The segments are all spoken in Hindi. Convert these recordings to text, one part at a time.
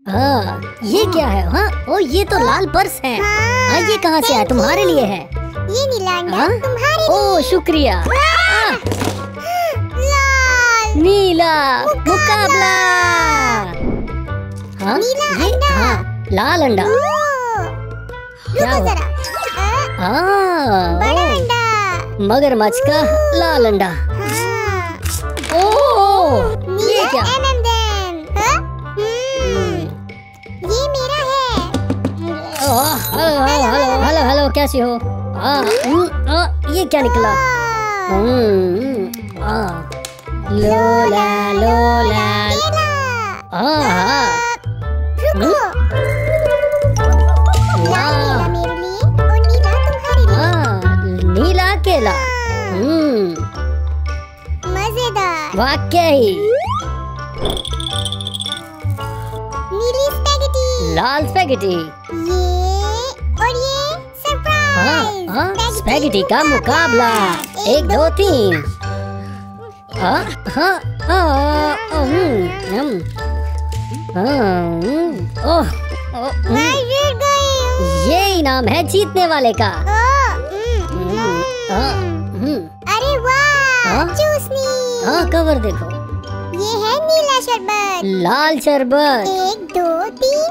हाँ, ये क्या है? हाँ, ओ ये तो लाल पर्स है। हाँ, ये कहाँ से आया? तुम्हारे लिए है। ये नीला अंडा तुम्हारे लिए। ओ शुक्रिया। नीला मुकाबला। हाँ, नीला ये अंडा। हाँ, लाल अंडा। क्या रुको हुआ? जरा। बड़ा हाँ, अंडा। मगरमच्छ का लाल अंडा। ओ ये क्या? ये मेरा है। हेलो हेलो, कैसी हो? ये क्या निकला? लोला लोला। रुको। लाल नीला मेरे लिए और नीला तुम्हारे लिए। नीला केला। मजेदार। वाकई। नीली स्पैगेटी। लाल स्पैगेटी। ये सरप्राइज। हाँ, स्पैगेटी का मुकाबला। 1 2 3। मैं जीत गई। ये इनाम है जीतने वाले का। अरे वाह, चूसनी। हाँ, कवर देखो। ये है नीला शरबत। लाल शरबत। 1 2 3।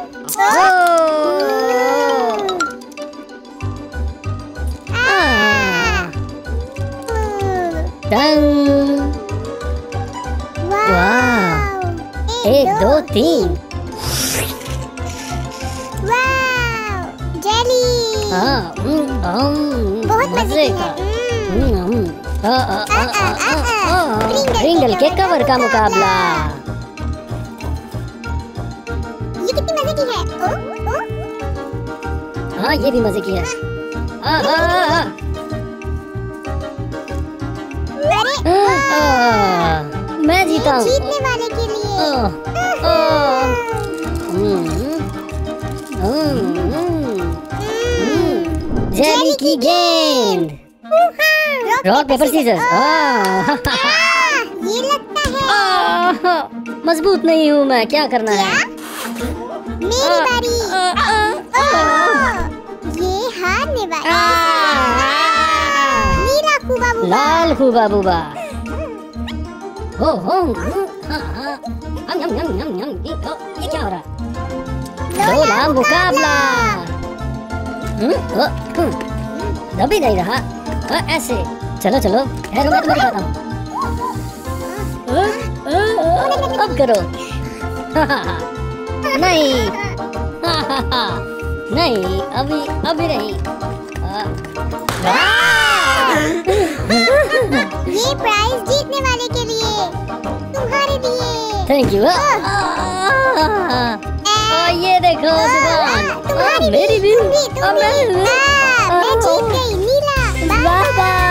वाह, 1 2 3। जेली। बहुत मजे का। है। रिंगल के कवर का मुकाबला। ये कितनी मजे की है। हाँ, ये भी मजे की है। मैं जीता हूँ। जीतने वाले के लिए। जेली की गेंद। Rock paper scissor. ये लगता है। मजबूत नहीं हूँ मैं, क्या करना है? मेरी बारी। ये हारने वाला। नीला खूबा बूबा। लाल खूबा बूबा। ये क्या हो रहा है? लोला मुकाबला। दबी नहीं रहा। ऐसे चलो चलो, मैं तुम्हें दिखाता हूँ। अब करो। नहीं नहीं, अभी नहीं। ये प्राइज जीतने वाले के लिए, तुम्हारे लिए। Thank you. ये देखो जुबान। मेरी भी। मैं जीत गई। नीला। Bye bye.